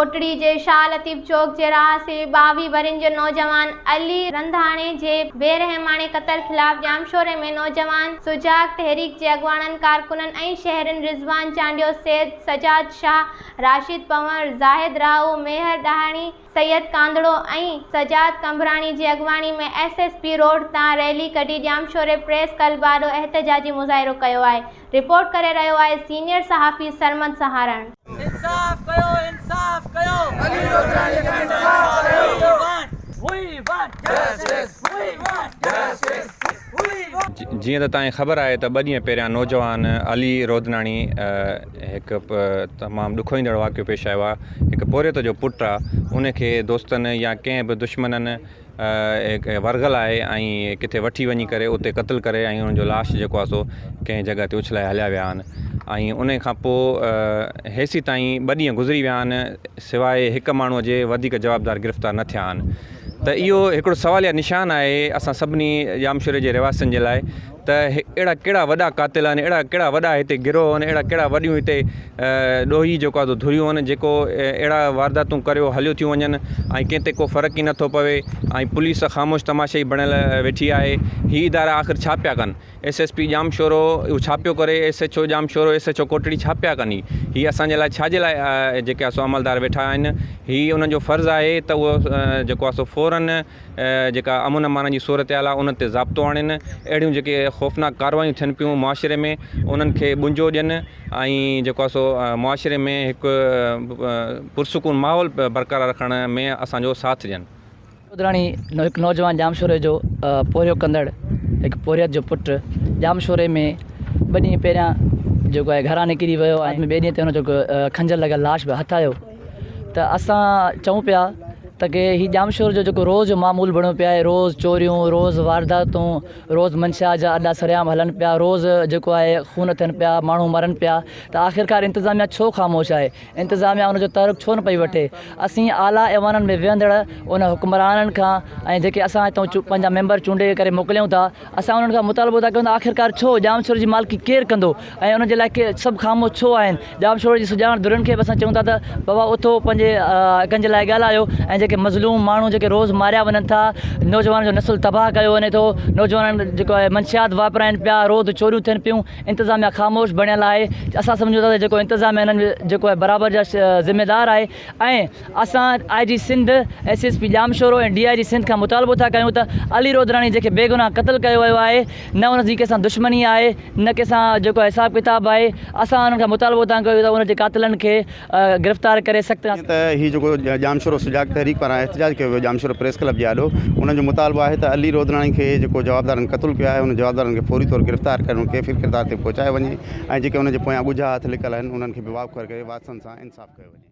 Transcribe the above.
कोटड़ी जे शाह लतीफ़ चौक जे रहासी 22 वरनि जो नौजवान अली रंधाणे जे बेरहमाने क़त्ल ख़िलाफ़ जामशोरे में नौजवान सुजाग तहरीक जे अॻवाननि कारकुननि ऐं शहरनि रिज़वान चांडियो, सैद सजाद शाह, राशिद पंवर, ज़ाहिद राऊ, मेहर डहाणी, सैयद कांदड़ो ऐं सजाद कंभराणी जी अॻवानी में SSP रोड तां रैली कढी जामशोरे प्रेस क्लब ॾाढो एहतजाजी मुज़ाहिरो कयो आहे। रिपोर्ट करे रहियो आहे सीनियर सहाफ़ी सरमद सहारण। इंसाफ कयो, इंसाफ कयो, अली रोदराणी खे इंसाफ कयो। We want justice. We want justice. जीअं त तव्हांखे ख़बर आहे त 2 ॾींहं पहिरियां नौजवान अली रोदनाणी हिकु तमामु ॾुखोईंदड़ वाक़ियो पेश आयो आहे। हिकु पोरियत जो पुटु आहे, उनखे दोस्तनि या कंहिं बि दुश्मननि वरगल आहे ऐं किथे वठी वञी करे उते क़त्ल करे ऐं उनजो लाश जेको आहे सो कंहिं जॻह ते उछलाए हलिया विया आहिनि। ऐं उन खां पोइ हेसी ताईं 2 ॾींहं गुज़री विया आहिनि, सवाइ हिकु माण्हूअ जे वधीक जवाबदार गिरफ़्तार न थिया आहिनि। त इहो हिकिड़ो सवालिया निशान आहे असां सभिनी जामशोरे जे रहवासियुनि जे लाइ त अहिड़ा कहिड़ा वॾा क़ातिल आहिनि, अहिड़ा कहिड़ा वॾा हिते गिरोह आहिनि, अहिड़ा कहिड़ा वॾियूं हिते ॾोही जेको आहे धुरियूं आहिनि जेको अहिड़ा वारदातूं करियो हलियो थियूं वञनि ऐं कंहिं ते को फ़र्क़ु ई नथो पवे ऐं पुलिस ख़ामोश तमाशे बणियल वेठी आहे। हीअ इदारा आख़िर छा पिया कनि? SSP जामशोरो छा पियो करे? SHO जामशोरो, SHO कोटड़ी छा पिया कनि? हीअ असांजे लाइ छाजे लाइ जेके आहे सो अमलदार वेठा आहिनि? हीअ उन्हनि जो फ़र्ज़ु आहे त उहो जेको आहे सो फ़ौरन जेका अमन अमान जी सूरत हाल आहे उन ते ज़ाब्तो आणनि। अहिड़ियूं जेके ख़ौफ़नाक कार्रवायूं थियनि पियूं मुआशिरे में उन्हनि खे बुंजो ॾियनि ऐं जेको आहे सो मुआशिरे में हिकु पुरसुकून माहौल बरक़रार रखण में असांजो साथ ॾियनि। रोदराणी हिकु नौजवान जामशोरे जो पोरियो कंदड़ हिकु पोरियत जो पुटु जामशोरे में 2 ॾींहं पहिरियां जेको आहे घरां निकिरी वियो आहे। 2 ॾींहं ते हुनजो खंजर लॻियल लाश बि हथु आयो। त असां चऊं पिया त की हीउ जामशोर जो जेको रोज़ जो मामूल बणियो पिया आहे, रोज़ चोरियूं, रोज़ वारदातूं, रोज़ मंशा जा अॾा सरियाम हलनि पिया, रोज़ जेको आहे खून थियनि पिया, माण्हू मरनि पिया। त आख़िरकार इंतिज़ामिया छो ख़ामोश आहे? इंतिज़ामिया उनजो तर्क छो न पई वठे? असीं आला ऐवाननि में विहंदड़ उन हुक्मराननि खां ऐं जेके असां हितां पंहिंजा मेंबर चूंडे करे मोकिलियूं था, असां उन्हनि खां मुतालबो था कयूं त आख़िरकार छो जामशोर जी मालिकी केरु कंदो ऐं उनजे लाइ सभु ख़ामोश छो आहिनि? जामशोर जी सुञाण धुरनि खे बि असां चऊं था त बाबा उथो, पंहिंजे कंहिंजे लाइ ॻाल्हायो ऐं जेके मज़लूम माण्हू जेके रोज़ मारिया वञनि था, नौजवान जो नस्ल तबाह कयो वञे थो, नौजवाननि जेको आहे मंशियात वापराइनि पिया, रोज़ चोरियूं थियनि पियूं, इंतिज़ामिया ख़ामोश बणियल आहे। असां सम्झूं था त जेको इंतिज़ामिया हिननि जेको आहे बराबरि जा ज़िम्मेदार आहे ऐं असां IG सिंध, SSP जामशोरो ऐं DIG सिंध खां मुतालबो था कयूं त अली रोदराणी जेके बेगुनाह क़त्ल कयो वियो आहे, न उनजी कंहिंसां दुश्मनी आहे, न कंहिंसां जेको हिसाबु किताबु आहे। असां उन्हनि खां मुतालबो था कयूं त उनजे क़ातिलनि खे गिरफ़्तार करे सघंदा। त हीअ जेको जामशोरो सुजाग तहरीक पारां एहतजाज कयो वियो जामशोरो प्रेस क्लब जे आॾो, उन्हनि जो मुतालबो आहे त अली रोदराणी खे जेको जवाबदारनि क़त्ल कयो आहे उन जवाबदारनि खे फौरी तौरु गिरफ़्तार करे उन कैफ़ियत किरदार ते पहुचाए वञे ऐं जेके उनजे पोयां ॻुझा हथ लिकल आहिनि उन्हनि खे बि वाक़ करे वासनि सां इंसाफ़ कयो वञे।